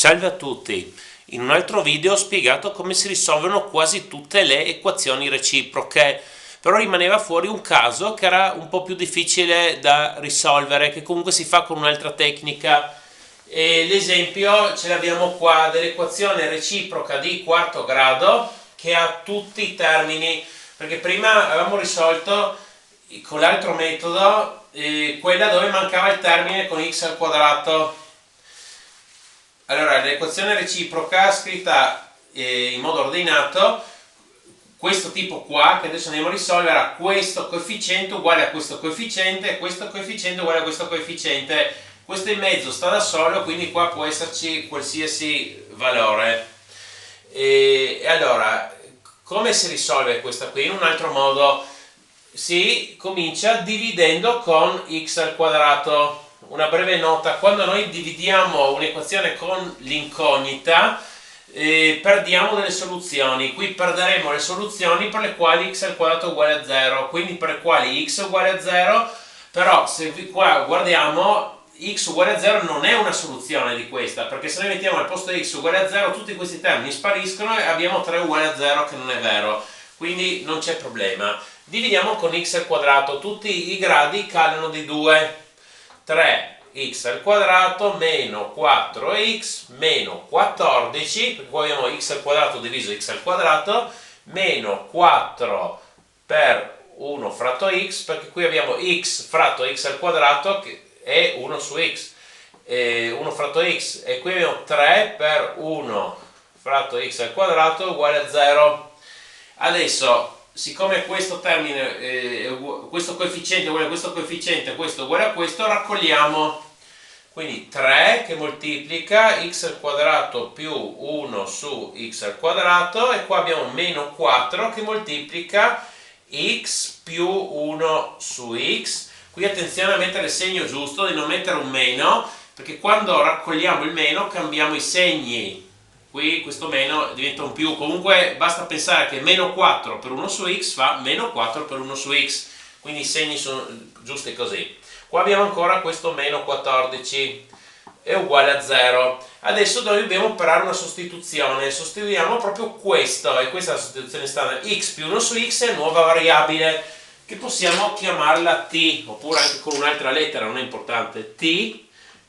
Salve a tutti! In un altro video ho spiegato come si risolvono quasi tutte le equazioni reciproche, però rimaneva fuori un caso che era un po' più difficile da risolvere, che comunque si fa con un'altra tecnica. E l'esempio ce l'abbiamo qua dell'equazione reciproca di quarto grado che ha tutti i termini, perché prima avevamo risolto con l'altro metodo quella dove mancava il termine con x al quadrato. Allora, l'equazione reciproca scritta in modo ordinato, questo tipo qua, che adesso andiamo a risolvere, ha questo coefficiente uguale a questo coefficiente e questo coefficiente uguale a questo coefficiente. Questo in mezzo sta da solo, quindi qua può esserci qualsiasi valore. E allora, come si risolve questa qui? In un altro modo si comincia dividendo con x al quadrato. Una breve nota: quando noi dividiamo un'equazione con l'incognita perdiamo delle soluzioni. Qui perderemo le soluzioni per le quali x al quadrato è uguale a 0, quindi per le quali x è uguale a 0, però se qua guardiamo x uguale a 0 non è una soluzione di questa, perché se noi mettiamo al posto di x uguale a 0 tutti questi termini spariscono e abbiamo 3 uguale a 0, che non è vero, quindi non c'è problema. Dividiamo con x al quadrato, tutti i gradi calano di 2. 3x al quadrato meno 4x meno 14, perché qua abbiamo x al quadrato diviso x al quadrato, meno 4 per 1 fratto x, perché qui abbiamo x fratto x al quadrato che è 1 su x, 1 fratto x, e qui abbiamo 3 per 1 fratto x al quadrato uguale a 0. Adesso, siccome questo termine, questo coefficiente uguale a questo coefficiente, questo uguale a questo, raccogliamo. Quindi 3 che moltiplica x al quadrato più 1 su x al quadrato, e qua abbiamo meno 4 che moltiplica x più 1 su x. Qui attenzione a mettere il segno giusto, di non mettere un meno, perché quando raccogliamo il meno cambiamo i segni. Qui questo meno diventa un più, comunque basta pensare che meno 4 per 1 su x fa meno 4 per 1 su x, quindi i segni sono giusti così. Qua abbiamo ancora questo meno 14 è uguale a 0. Adesso noi dobbiamo operare una sostituzione, sostituiamo proprio questo, e questa è la sostituzione standard. X più 1 su x è nuova variabile, che possiamo chiamarla t, oppure anche con un'altra lettera, non è importante. T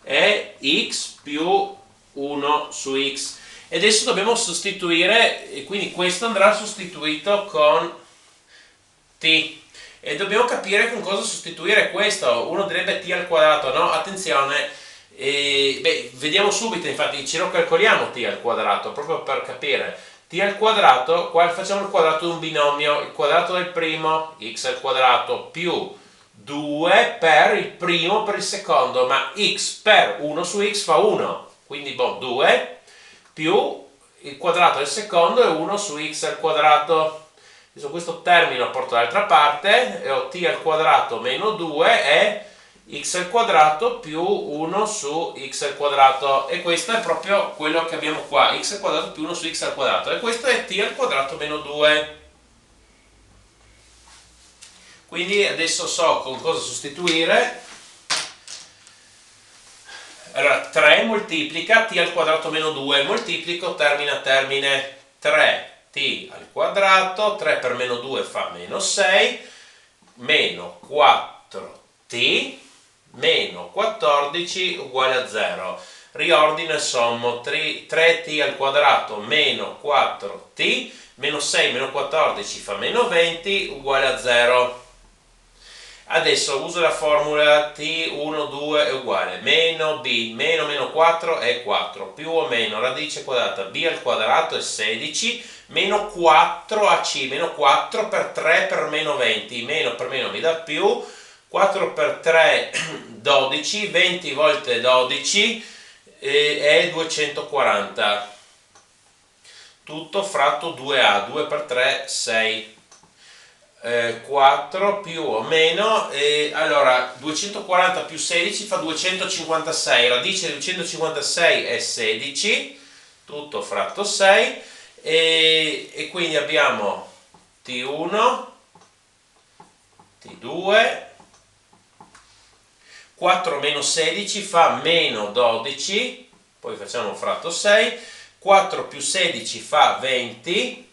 è x più 1 su x. E adesso dobbiamo sostituire, e quindi questo andrà sostituito con t, e dobbiamo capire con cosa sostituire questo. Uno direbbe t al quadrato, no? Attenzione, vediamo subito, infatti ce lo calcoliamo t al quadrato, proprio per capire. T al quadrato, qua facciamo il quadrato di un binomio, il quadrato del primo, x al quadrato più 2 per il primo per il secondo, ma x per 1 su x fa 1, quindi 2 più il quadrato del secondo è 1 su x al quadrato. Adesso questo termine lo porto dall'altra parte e ho t al quadrato meno 2 è x al quadrato più 1 su x al quadrato, e questo è proprio quello che abbiamo qua, x al quadrato più 1 su x al quadrato, e questo è t al quadrato meno 2. Quindi adesso so con cosa sostituire. Allora, 3 moltiplica t al quadrato meno 2, moltiplico termine a termine, 3t al quadrato, 3 per meno 2 fa meno 6, meno 4t, meno 14 uguale a 0. Riordino e sommo, 3t al quadrato meno 4t, meno 6 meno 14 fa meno 20 uguale a 0. Adesso uso la formula t1, 2 è uguale meno b, meno meno 4 è 4, più o meno radice quadrata b al quadrato è 16, meno 4ac, meno 4 per 3 per meno 20, meno per meno mi dà più, 4 per 3 12, 20 volte 12 è 240, tutto fratto 2a, 2 per 3 6. 4 più o meno, allora 240 più 16 fa 256, radice di 256 è 16, tutto fratto 6, e quindi abbiamo t1, t2, 4 meno 16 fa meno 12, poi facciamo fratto 6, 4 più 16 fa 20,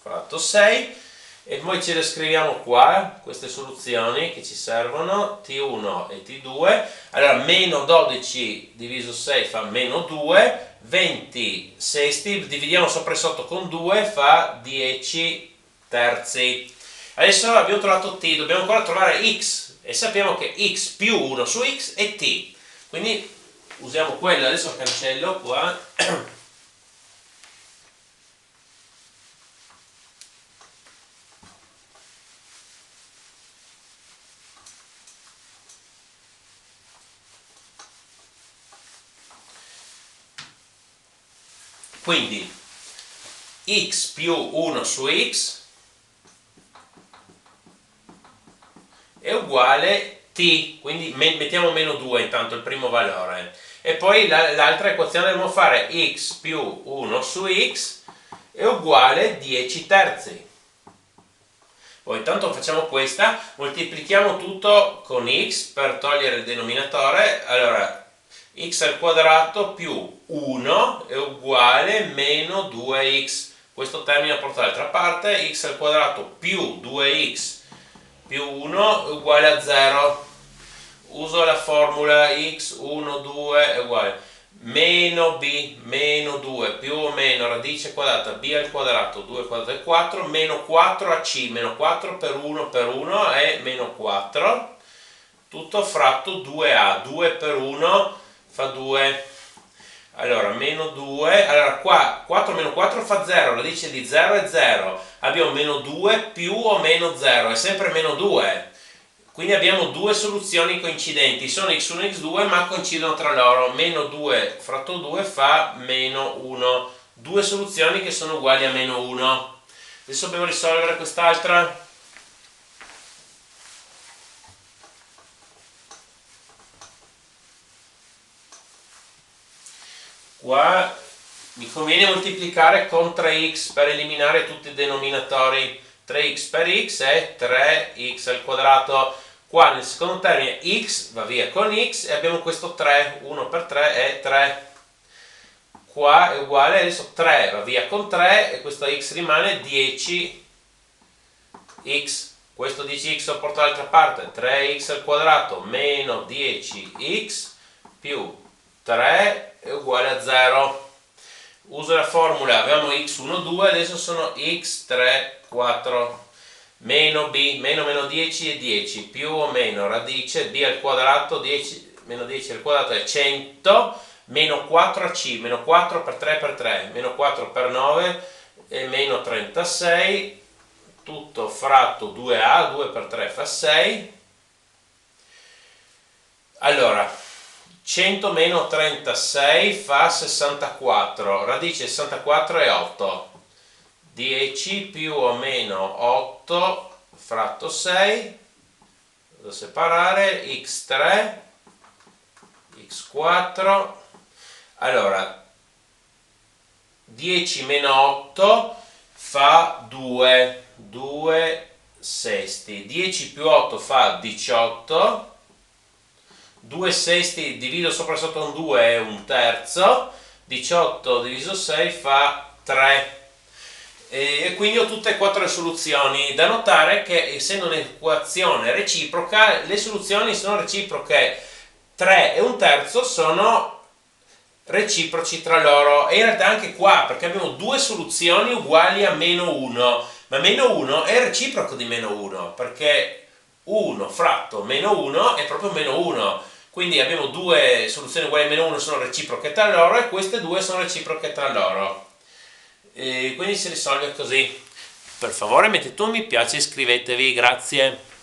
fratto 6, e poi ce le scriviamo qua, queste soluzioni che ci servono, T1 e T2, allora meno 12 diviso 6 fa meno 2, 20 sesti, dividiamo sopra e sotto con 2 fa 10 terzi. Adesso abbiamo trovato T, dobbiamo ancora trovare X e sappiamo che X più 1 su X è T, quindi usiamo quello, adesso cancello qua. Quindi x più 1 su x è uguale t, quindi mettiamo meno 2 intanto il primo valore, e poi l'altra equazione dobbiamo fare x più 1 su x è uguale 10 terzi. Poi intanto facciamo questa, moltiplichiamo tutto con x per togliere il denominatore, allora x al quadrato più 1 è uguale meno 2x, questo termine porta dall'altra parte, x al quadrato più 2x più 1 è uguale a 0, uso la formula x 1, 2 è uguale meno b meno 2 più o meno radice quadrata b al quadrato 2 quadrato è 4 meno 4ac, meno 4 per 1 è meno 4, tutto fratto 2a, 2 per 1 fa 2, allora meno 2, allora qua 4 meno 4 fa 0, radice di 0 è 0, abbiamo meno 2 più o meno 0, è sempre meno 2, quindi abbiamo due soluzioni coincidenti, sono x1 e x2 ma coincidono tra loro, meno 2 fratto 2 fa meno 1, due soluzioni che sono uguali a meno 1. Adesso dobbiamo risolvere quest'altra. Qua mi conviene moltiplicare con 3x per eliminare tutti i denominatori, 3x per x è 3x al quadrato, qua nel secondo termine x va via con x e abbiamo questo 3, 1 per 3 è 3, qua è uguale, adesso 3 va via con 3 e questo x rimane 10x, questo 10x lo porto dall'altra parte, 3x al quadrato meno 10x più 3 è uguale a 0. Uso la formula, avevamo x1, 2, adesso sono x3, 4, meno b, meno 10 è 10, più o meno radice b al quadrato, 10, meno 10 al quadrato è 100, meno 4ac, meno 4 per 3 per 3, meno 4 per 9 è meno 36, tutto fratto 2a, 2 per 3 fa 6, allora 100 meno 36 fa 64, radice 64 è 8, 10 più o meno 8 fratto 6, da separare, x3, x4, allora 10 meno 8 fa 2, 2 sesti, 10 più 8 fa 18, 2 sesti divido sopra e sotto con 2 è un terzo, 18 diviso 6 fa 3, e quindi ho tutte e quattro le soluzioni. Da notare che essendo un'equazione reciproca, le soluzioni sono reciproche, 3 e un terzo sono reciproci tra loro, e in realtà anche qua, perché abbiamo due soluzioni uguali a meno 1, ma meno 1 è reciproco di meno 1, perché 1 fratto meno 1 è proprio meno 1, quindi abbiamo due soluzioni uguali a meno 1 sono reciproche tra loro e queste due sono reciproche tra loro, e quindi si risolve così. Per favore mettete un mi piace e iscrivetevi, grazie.